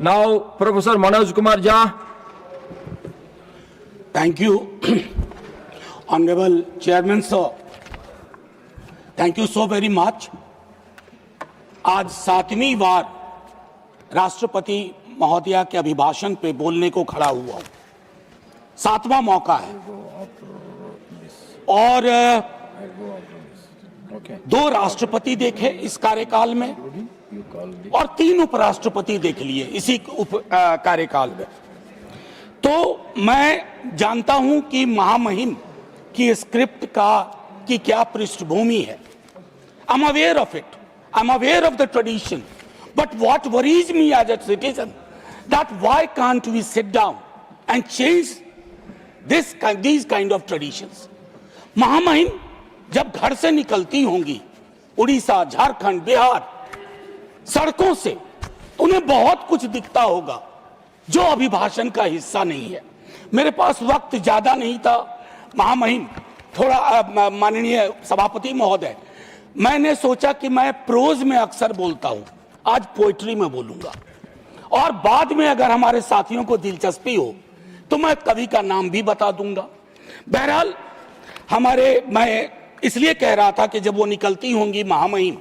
Now, Professor Manoj Kumar Jha. Thank you, Honorable Chairman sir. Thank you so very much. आज 7वीं बार राष्ट्रपति महोदया के अभिभाषण पे बोलने को खड़ा हुआ हूं। 7वां मौका है और 2 राष्ट्रपति देखे इस कार्यकाल में और 3 उपराष्ट्रपति देख लिए इसी कार्यकाल में। तो मैं जानता हूं कि महामहिम की स्क्रिप्ट की क्या पृष्ठभूमि है। I'm aware of it. I'm aware of the tradition. But what worries me as a citizen, that why can't we sit down and change these kind of traditions? महामहिम जब घर से निकलती होंगी उड़ीसा, झारखंड, बिहार, सड़कों से, उन्हें बहुत कुछ दिखता होगा जो अभिभाषण का हिस्सा नहीं है। मेरे पास वक्त ज्यादा नहीं था महामहिम, थोड़ा माननीय सभापति महोदय, मैंने सोचा कि मैं प्रोज में अक्सर बोलता हूं, आज पोएट्री में बोलूंगा और बाद में अगर हमारे साथियों को दिलचस्पी हो तो मैं कवि का नाम भी बता दूंगा। बहरहाल मैं इसलिए कह रहा था कि जब वो निकलती होंगी महामहिम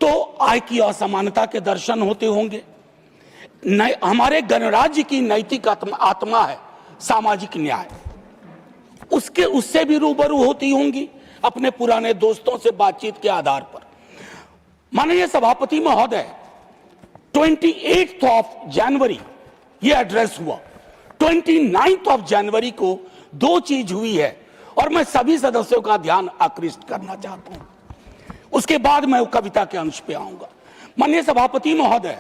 तो आय की असमानता के दर्शन होते होंगे। हमारे गणराज्य की नैतिक आत्मा है सामाजिक न्याय, उससे भी रूबरू होती होंगी अपने पुराने दोस्तों से बातचीत के आधार पर। माननीय सभापति महोदय, 28 जनवरी ये एड्रेस हुआ, 29 जनवरी को 2 चीज हुई है और मैं सभी सदस्यों का ध्यान आकृष्ट करना चाहता हूं, उसके बाद मैं कविता के अंश पे आऊंगा। माननीय सभापति महोदय,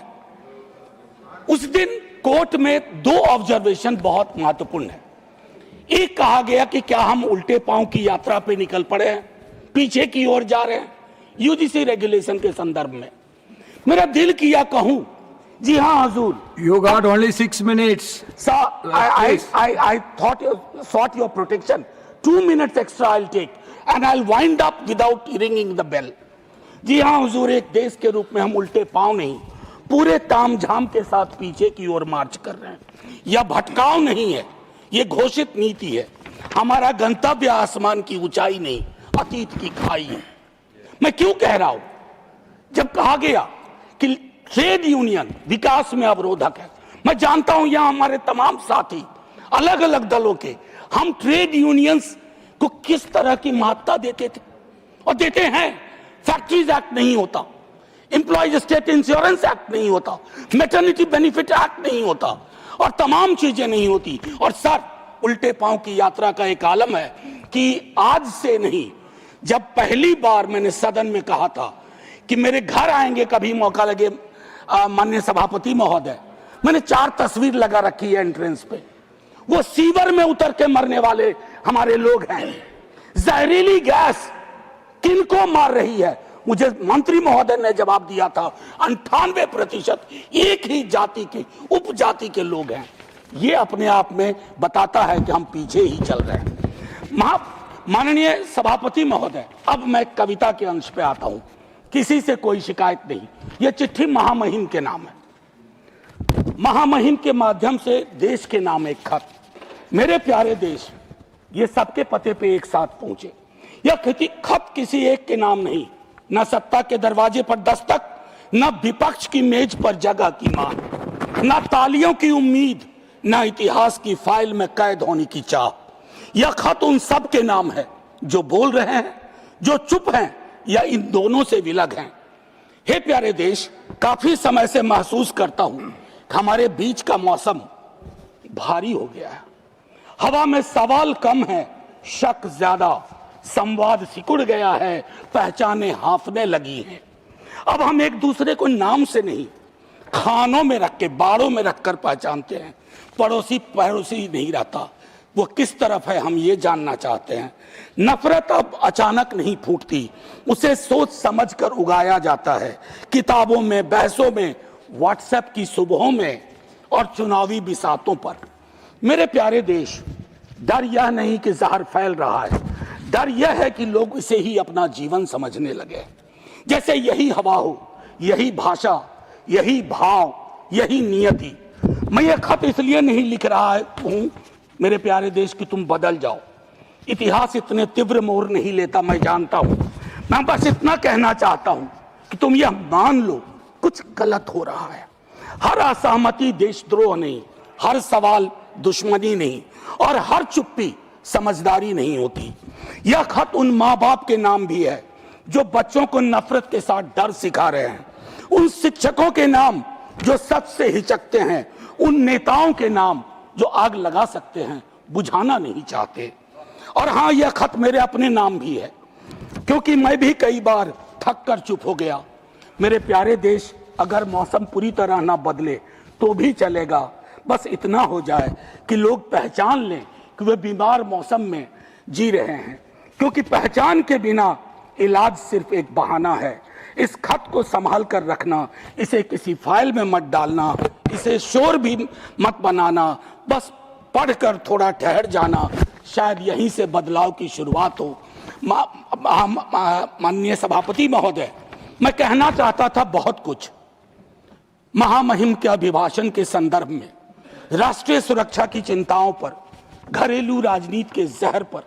उस दिन कोर्ट में 2 ऑब्जर्वेशन बहुत महत्वपूर्ण है। एक कहा गया कि क्या हम उल्टे पांव की यात्रा पे निकल पड़े हैं, पीछे की ओर जा रहे हैं, यूजीसी रेगुलेशन के संदर्भ में। मेरा दिल किया कहूं, जी हाँ हुजूर। You got only 6 minutes. Sir, I thought you sought your protection. 2 minutes extra I'll take and I'll wind up without ringing the bell. जी हाँ हुजूर, एक देश के रूप में हम उल्टे पांव नहीं, पूरे तामझाम के साथ पीछे की ओर मार्च कर रहे हैं। यह भटकाव नहीं है, ये घोषित नीति है। हमारा गंतव्य आसमान की ऊंचाई नहीं, अतीत की खाई है। मैं क्यों कह रहा हूं? जब कहा गया कि ट्रेड यूनियन विकास में अवरोधक है, मैं जानता हूं यहां हमारे तमाम साथी अलग अलग दलों के, हम ट्रेड यूनियंस को किस तरह की महत्ता देते थे और देते हैं। फैक्ट्रीज एक्ट नहीं होता, एम्प्लॉयज स्टेट इंश्योरेंस एक्ट नहीं होता, मैटरनिटी बेनिफिट एक्ट नहीं होता और तमाम चीजें नहीं होती। और सर, उल्टे पांव की यात्रा का एक आलम है कि आज से नहीं, जब पहली बार मैंने सदन में कहा था कि मेरे घर आएंगे कभी मौका लगे माननीय सभापति महोदय, मैंने 4 तस्वीर लगा रखी है एंट्रेंस पे। वो सीवर में उतर के मरने वाले हमारे लोग हैं। जहरीली गैस किनको मार रही है? मुझे मंत्री महोदय ने जवाब दिया था 98% एक ही जाति के, उपजाति के लोग हैं। ये अपने आप में बताता है कि हम पीछे ही चल रहे हैं। माननीय सभापति महोदय, अब मैं कविता के अंश पे आता हूं। किसी से कोई शिकायत नहीं, यह चिट्ठी महामहिम के नाम है। महामहिम के माध्यम से देश के नाम एक खत। मेरे प्यारे देश, ये सबके पते पे एक साथ पहुंचे। यह खत किसी एक के नाम नहीं, न सत्ता के दरवाजे पर दस्तक, न विपक्ष की मेज पर जगह की मांग, न तालियों की उम्मीद, न इतिहास की फाइल में कैद होने की चाह। यह खत उन सब के नाम है जो बोल रहे हैं, जो चुप हैं या इन दोनों से विलग हैं। हे प्यारे देश, काफी समय से महसूस करता हूं कि हमारे बीच का मौसम भारी हो गया है। हवा में सवाल कम है, शक ज्यादा, संवाद सिकुड़ गया है, पहचाने हांफने लगी हैं। अब हम एक दूसरे को नाम से नहीं, खानों में रख के, बाड़ों में रखकर पहचानते हैं। पड़ोसी नहीं रहता, वो किस तरफ है हम ये जानना चाहते हैं। नफरत अब अचानक नहीं फूटती, उसे सोच समझ कर उगाया जाता है। किताबों में, बहसों में, व्हाट्सएप की सुबहों में और चुनावी बिसातों पर। मेरे प्यारे देश, डर यह नहीं कि जहर फैल रहा है, डर यह है कि लोग इसे ही अपना जीवन समझने लगे। जैसे यही हवा हो, यही भाषा, यही भाव, यही नियति। मैं ये खत इसलिए नहीं लिख रहा हूं मेरे प्यारे देश कि तुम बदल जाओ। इतिहास इतने तीव्र मोड़ नहीं लेता, मैं जानता हूं। मैं बस इतना कहना चाहता हूं कि तुम यह मान लो कुछ गलत हो रहा है। हर असहमति देशद्रोह नहीं, हर सवाल दुश्मनी नहीं, और हर चुप्पी समझदारी नहीं होती। यह खत उन माँ बाप के नाम भी है जो बच्चों को नफरत के साथ डर सिखा रहे हैं, उन शिक्षकों के नाम जो सच से हिचकते हैं, उन नेताओं के नाम जो आग लगा सकते हैं, बुझाना नहीं चाहते। और हाँ, यह खत मेरे अपने नाम भी है, क्योंकि मैं भी कई बार थक कर चुप हो गया। मेरे प्यारे देश, अगर मौसम पूरी तरह ना बदले तो भी चलेगा, बस इतना हो जाए कि लोग पहचान लें कि वे बीमार मौसम में जी रहे हैं, क्योंकि पहचान के बिना इलाज सिर्फ एक बहाना है। इस खत को संभाल कर रखना, इसे किसी फाइल में मत डालना, इसे शोर भी मत बनाना, बस पढ़कर थोड़ा ठहर जाना, शायद यहीं से बदलाव की शुरुआत हो। माननीय सभापति महोदय, मैं कहना चाहता था बहुत कुछ। महामहिम के अभिभाषण के संदर्भ में, राष्ट्रीय सुरक्षा की चिंताओं पर, घरेलू राजनीति के जहर पर,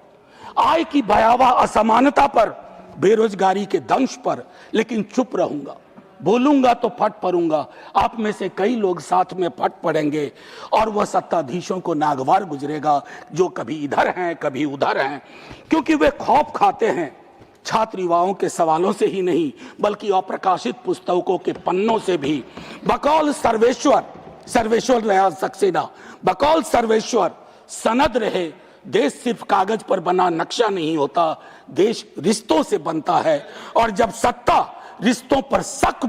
आय की भयावह असमानता पर, बेरोजगारी के दंश पर, लेकिन चुप रहूंगा। बोलूंगा तो फट पड़ूंगा। आप में से कई लोग साथ में फट पड़ेंगे और वह सत्ताधीशों को नागवार गुजरेगा जो कभी इधर हैं कभी उधर हैं, क्योंकि वे खौफ खाते हैं छात्र युवाओं के सवालों से ही नहीं, बल्कि अप्रकाशित पुस्तकों के पन्नों से भी। बकौल सर्वेश्वर रहा सक्सेना, बकौल सर्वेश्वर सनद रहे। देश सिर्फ कागज पर बना नक्शा नहीं होता, देश रिश्तों से बनता है। और जब सत्ता रिश्तों पर शक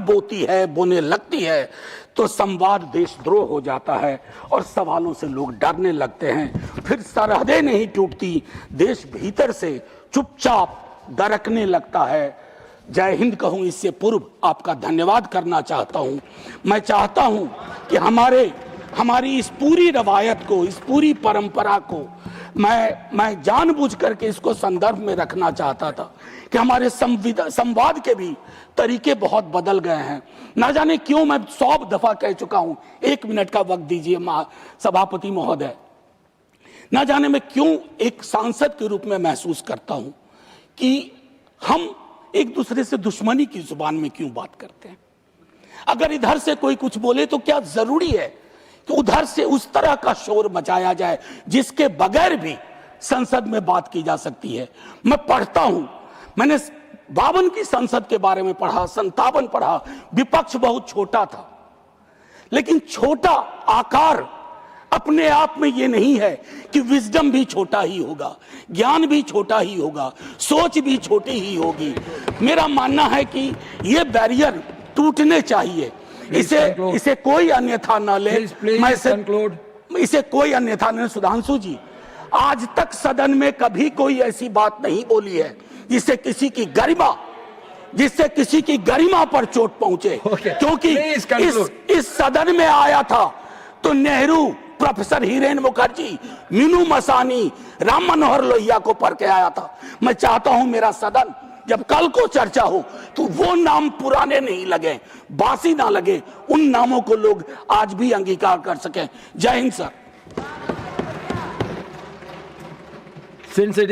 बोने लगती है तो संवाद देशद्रोह हो जाता है और सवालों से लोग डरने लगते हैं। फिर सरहदें नहीं टूटती, देश भीतर से चुपचाप दरकने लगता है। जय हिंद कहूं इससे पूर्व आपका धन्यवाद करना चाहता हूं। मैं चाहता हूं कि हमारी इस पूरी रवायत को, इस पूरी परंपरा को मैं जानबूझ करके इसको संदर्भ में रखना चाहता था कि हमारे संवाद के भी तरीके बहुत बदल गए हैं। ना जाने क्यों, मैं 100 दफा कह चुका हूं। 1 मिनट का वक्त दीजिए सभापति महोदय। ना जाने मैं क्यों एक सांसद के रूप में महसूस करता हूं कि हम एक दूसरे से दुश्मनी की जुबान में क्यों बात करते हैं। अगर इधर से कोई कुछ बोले तो क्या जरूरी है कि उधर से उस तरह का शोर मचाया जाए जिसके बगैर भी संसद में बात की जा सकती है। मैं पढ़ता हूं, मैंने 52 की संसद के बारे में पढ़ा, 57 पढ़ा। विपक्ष बहुत छोटा था, लेकिन छोटा आकार अपने आप में ये नहीं है कि विजडम भी छोटा ही होगा, ज्ञान भी छोटा ही होगा, सोच भी छोटी ही होगी। मेरा मानना है कि ये बैरियर टूटने चाहिए। इसे कोई अन्यथा न ले। इसे कोई अन्यथा न। सुधांशु जी, आज तक सदन में कभी कोई ऐसी बात नहीं बोली है जिससे किसी की गरिमा पर चोट पहुंचे। क्योंकि इस सदन में आया था तो नेहरू, प्रोफेसर हिरेन मुखर्जी, मीनू मसानी, राम मनोहर लोहिया को पढ़ के आया था। मैं चाहता हूं मेरा सदन जब कल को चर्चा हो तो वो नाम पुराने नहीं लगे, बासी ना लगे, उन नामों को लोग आज भी अंगीकार कर सकें। जय Hind sir. Since it is